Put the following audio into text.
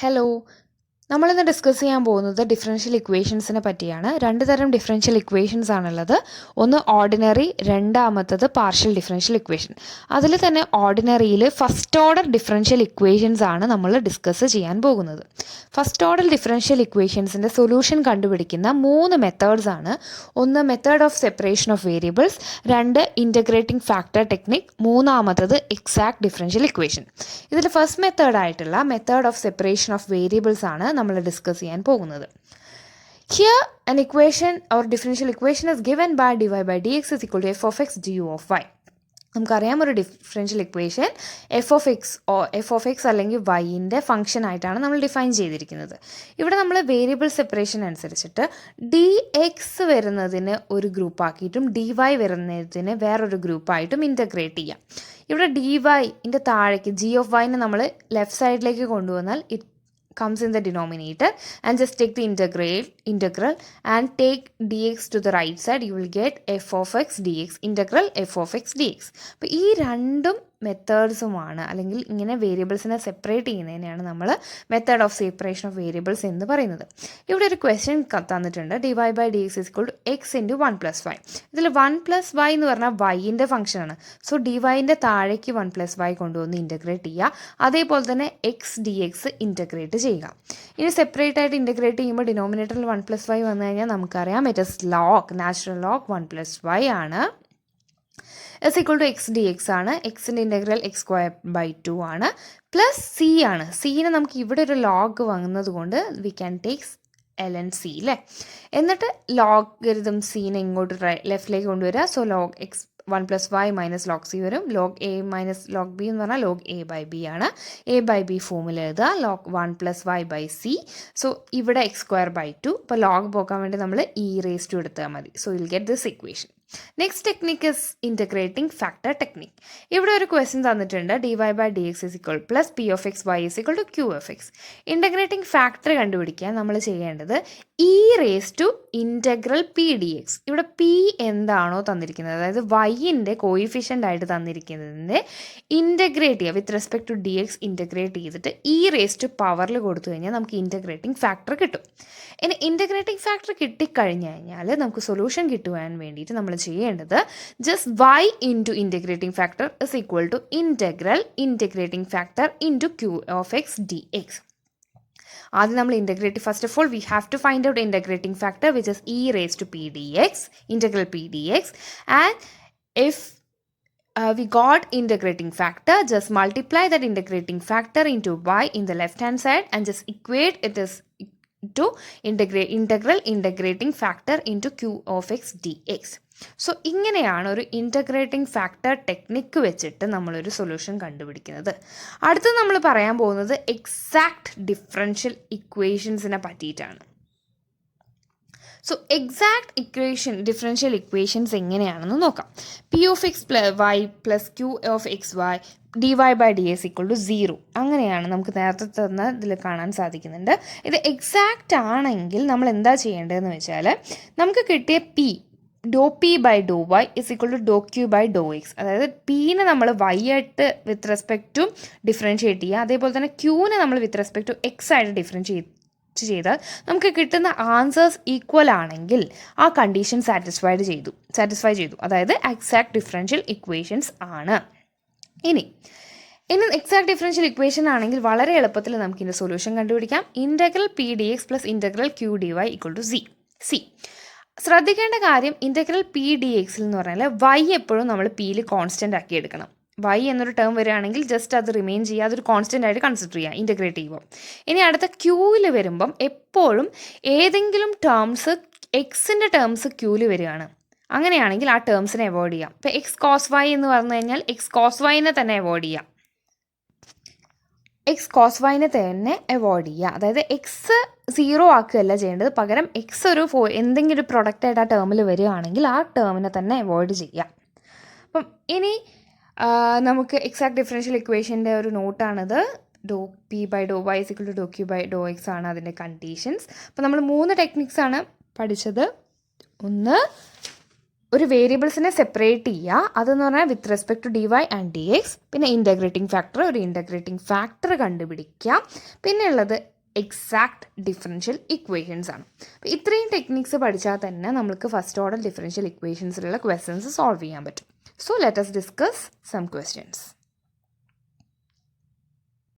Hello, നമ്മളിന്ന് discuss ചെയ്യാൻ പോകുന്നത് ഡിഫറൻഷ്യൽ ഇക്വേഷൻസിനെ പറ്റിയാണ്. രണ്ട് തരം ഡിഫറൻഷ്യൽ ഇക്വേഷൻസ് ആണുള്ളത്. ഒന്ന് ഓർഡിനറി, രണ്ടാമത്തത് പാർഷ്യൽ ഡിഫറൻഷ്യൽ ഇക്വേഷൻ. അതിൽ തന്നെ ഓർഡിനറിയിൽ ഫസ്റ്റ് ഓർഡർ ഡിഫറൻഷ്യൽ ഇക്വേഷൻസ് ആണ് നമ്മൾ ഡിസ്കസ് ചെയ്യാൻ പോകുന്നത്. ഫസ്റ്റ് ഓർഡർ ഡിഫറൻഷ്യൽ ഇക്വേഷൻസിൻ്റെ സൊല്യൂഷൻ കണ്ടുപിടിക്കുന്ന 3 മെത്തേഡ്സ് ആണ്. ഒന്ന് method of separation of variables, രണ്ട് ഇൻ്റഗ്രേറ്റിംഗ് ഫാക്ടർ ടെക്നിക്, മൂന്നാമത്തത് എക്സാക്ട് ഡിഫറൻഷ്യൽ ഇക്വേഷൻ. ഇതിൽ ഫസ്റ്റ് മെത്തേഡായിട്ടുള്ള method of separation of variables ആണ് നമ്മൾ ഡിസ്കസ് ചെയ്യാൻ പോകുന്നത്. Here an equation or differential equation is given by dy by dx is equal to f of x du of y. നമുക്കറിയാം ഒരു differential equation F of X അല്ലെങ്കിൽ വൈൻ്റെ function ആയിട്ടാണ് നമ്മൾ define ചെയ്തിരിക്കുന്നത്. ഇവിടെ നമ്മൾ വേരിയബിൾ സെപ്പറേഷൻ അനുസരിച്ചിട്ട് ഡി എക്സ് വരുന്നതിന് ഒരു ഗ്രൂപ്പാക്കിയിട്ടും ഡി വൈ വരുന്നതിന് വേറൊരു ഗ്രൂപ്പായിട്ടും ഇൻ്റഗ്രേറ്റ് ചെയ്യാം. ഇവിടെ ഡി വൈൻ്റെ താഴേക്ക് ജി ഓഫ് വൈനെ നമ്മൾ ലെഫ്റ്റ് സൈഡിലേക്ക് കൊണ്ടുവന്നാൽ it comes in the denominator and just take the integral and take dx to the right side. You will get f of x dx, integral f of x dx. അപ്പോൾ ഈ രണ്ടും മെത്തേഡ്സുമാണ്, അല്ലെങ്കിൽ ഇങ്ങനെ വേരിയബിൾസിനെ separate ചെയ്യുന്നതിനെയാണ് നമ്മൾ method of separation of variables എന്ന് പറയുന്നത്. ഇവിടെ ഒരു ക്വസ്റ്റ്യൻ തന്നിട്ടുണ്ട്, d y by d x is equal to x into 1+y. ഇതിൽ 1+y എന്ന് പറഞ്ഞാൽ വൈൻ്റെ ഫംഗ്ഷനാണ്. സോ ഡി വൈൻ്റെ താഴേക്ക് 1+y കൊണ്ടുവന്ന് ഇൻ്റഗ്രേറ്റ് ചെയ്യുക. അതേപോലെ തന്നെ എക്സ് ഡി എക്സ് ഇൻ്റഗ്രേറ്റ് ചെയ്യുക. ഇനി സെപ്പറേറ്റ് ആയിട്ട് ഇൻ്റഗ്രേറ്റ് ചെയ്യുമ്പോൾ ഡിനോമിനേറ്ററിൽ 1+y വന്നു കഴിഞ്ഞാൽ നമുക്കറിയാം it is log, natural log 1+y ആണ്. S equal to x d x ആണ്. എക്സിൻ്റെ ഇൻ്റഗ്രൽ x²/2 ആണ്. പ്ലസ് സി ആണ്. സീനെ നമുക്ക് ഇവിടെ ഒരു ലോഗ് വന്നത് കൊണ്ട് we can take ln c അല്ലേ. എന്നിട്ട് ലോഗരിതം സീനെ ഇങ്ങോട്ട് ലെഫ്റ്റിലേക്ക് കൊണ്ടുവരിക. So log x 1+y minus log c വരും. Log a minus log b എന്ന് പറഞ്ഞാൽ ലോഗ് എ ബൈ ബി ആണ്. എ ബൈ ബി ഫോമിൽ എഴുതുക, ലോഗ് 1+y/c. സോ ഇവിടെ x²/2. ഇപ്പോൾ ലോഗ് പോക്കാൻ വേണ്ടി നമ്മൾ e⁻² എടുത്താൽ മതി. So will get this equation. Next technique is integrating factor technique. ഇവിടെ ഒരു ക്വസ്റ്റ്യൻ തന്നിട്ടുണ്ട്, d y by d x is equal plus p of x y is equal to q of x. Integrating factor കണ്ടുപിടിക്കാൻ നമ്മൾ ചെയ്യേണ്ടത് e⁻ഇന്റഗ്രൽ p d x. ഇവിടെ p എന്താണോ തന്നിരിക്കുന്നത്, അതായത് വൈൻ്റെ കോയിഫിഷ്യൻ്റ് ആയിട്ട് തന്നിരിക്കുന്നതിൻ്റെ ഇൻ്റഗ്രേറ്റ് ചെയ്യുക with respect to d x. Integrate ചെയ്തിട്ട് e⁻പവറിൽ കൊടുത്തു കഴിഞ്ഞാൽ നമുക്ക് ഇൻ്റഗ്രേറ്റിംഗ് ഫാക്ടർ കിട്ടും. ഇനി ഇൻ്റഗ്രേറ്റിംഗ് ഫാക്ടർ കിട്ടിക്കഴിഞ്ഞ് കഴിഞ്ഞാൽ നമുക്ക് സൊല്യൂഷൻ കിട്ടുവാൻ വേണ്ടിയിട്ട് നമ്മൾ ചെയ്യേണ്ടത് just y into integrating factor is equal to integral integrating factor into q of x d x. ആദ്യം നമ്മൾ integrate, first of all we have to find out integrating factor which is e⁻p dx, integral p dx, and if we got integrating factor, just multiply that integrating factor into y in the left hand side and just equate it as to integral integrating factor into q of x dx. So ഇങ്ങനെയാണ് ഒരു integrating factor technique വെച്ചിട്ട് നമ്മളൊരു solution കണ്ടുപിടിക്കുന്നത്. അടുത്ത് നമ്മൾ പറയാൻ പോകുന്നത് exact differential ഇക്വേഷൻസിനെ പറ്റിയിട്ടാണ്. സോ എക്സാക്ട് ഡിഫറൻഷ്യൽ ഇക്വേഷൻസ് എങ്ങനെയാണെന്ന് നോക്കാം. P of x y plus q of x y d y by d s equal to 0. അങ്ങനെയാണ് നമുക്ക് നേരത്തെ തന്ന ഇതിൽ കാണാൻ സാധിക്കുന്നുണ്ട്. ഇത് എക്സാക്റ്റ് ആണെങ്കിൽ നമ്മൾ എന്താ ചെയ്യേണ്ടതെന്ന് വെച്ചാൽ, നമുക്ക് കിട്ടിയ p do p by Dr y is equal to Dr q by Dr x. അതായത് പീനെ നമ്മൾ വൈ ആയിട്ട് വിത്ത് റെസ്പെക്ട് ടു ഡിഫറൻഷ്യേറ്റ് ചെയ്യുക, അതേപോലെ തന്നെ ക്യൂവിനെ നമ്മൾ വിത്ത് റെസ്പെക്ട് ടു എക്സ് ആയിട്ട് ഡിഫറൻഷ്യേറ്റ് ചെയ്താൽ നമുക്ക് കിട്ടുന്ന ആൻസേഴ്സ് ഈക്വൽ ആണെങ്കിൽ ആ കണ്ടീഷൻ സാറ്റിസ്ഫൈ ചെയ്തു. അതായത് എക്സാക്ട് ഡിഫറൻഷ്യൽ ഇക്വേഷൻസ് ആണ്. ഇനി എക്സാക്ട് ഡിഫറൻഷ്യൽ ഇക്വേഷൻ ആണെങ്കിൽ വളരെ എളുപ്പത്തിൽ നമുക്ക് ഇതിൻ്റെ സൊല്യൂഷൻ കണ്ടുപിടിക്കാം. Integral p d x plus integral q d y equal to c. ശ്രദ്ധിക്കേണ്ട കാര്യം, ഇൻ്റഗ്രൽ പി ഡി എക്സിൽ എന്ന് പറഞ്ഞാൽ വൈ എപ്പോഴും നമ്മൾ പിയിൽ കോൺസ്റ്റൻ്റ് ആക്കി എടുക്കണം. വൈ എന്നൊരു ടേം വരികയാണെങ്കിൽ ജസ്റ്റ് അത് റിമെയിൻ ചെയ്യുക, അതൊരു കോൺസ്റ്റൻ്റ് ആയിട്ട് കൺസിഡർ ചെയ്യുക ഇൻ്റഗ്രേറ്റ് ചെയ്യുമ്പോൾ. ഇനി അടുത്ത ക്യൂവിൽ വരുമ്പം എപ്പോഴും ഏതെങ്കിലും ടേംസ് എക്സിൻ്റെ ടേംസ് ക്യൂവിൽ വരികയാണ്. അങ്ങനെയാണെങ്കിൽ ആ ടേംസിനെ അവോയ്ഡ് ചെയ്യാം. ഇപ്പോൾ എക്സ് കോസ് വൈ എന്ന് പറഞ്ഞു കഴിഞ്ഞാൽ എക്സ് കോസ് വൈനെ തന്നെ അവോയ്ഡ് ചെയ്യാം. അതായത് എക്സ് 0 ആക്കുകയല്ല ചെയ്യേണ്ടത്, പകരം എക്സ് ഒരു എന്തെങ്കിലും ഒരു പ്രൊഡക്റ്റായിട്ട് ആ ടേമിൽ വരികയാണെങ്കിൽ ആ ടേമിനെ തന്നെ അവോയ്ഡ് ചെയ്യുക. അപ്പം ഇനി നമുക്ക് എക്സാക്ട് ഡിഫറൻഷ്യൽ ഇക്വേഷൻ്റെ ഒരു നോട്ടാണിത്. ഡോ p by Dr y is equal to Dr q by Dr x ആണ് അതിൻ്റെ കണ്ടീഷൻസ്. അപ്പോൾ നമ്മൾ 3 ടെക്നിക്സാണ് പഠിച്ചത്. ഒന്ന്, ഒരു വേരിയബിൾസിനെ സെപ്പറേറ്റ് ചെയ്യുക, അതെന്ന് പറഞ്ഞാൽ with respect to d y and d x. പിന്നെ ഇൻ്റഗ്രേറ്റിംഗ് ഫാക്ടർ കണ്ടുപിടിക്കുക. പിന്നെ ഉള്ളത് എക്സാക്ട് ഡിഫറൻഷ്യൽ ഇക്വേഷൻസ് ആണ്. അപ്പോൾ ഇത്രയും ടെക്നിക്സ് പഠിച്ചാൽ തന്നെ നമുക്ക് ഫസ്റ്റ് ഓർഡർ ഡിഫറൻഷ്യൽ ഇക്വേഷൻസിലുള്ള ക്വസ്റ്റ്യൻസ് സോൾവ് ചെയ്യാൻ പറ്റും. So let us discuss some questions.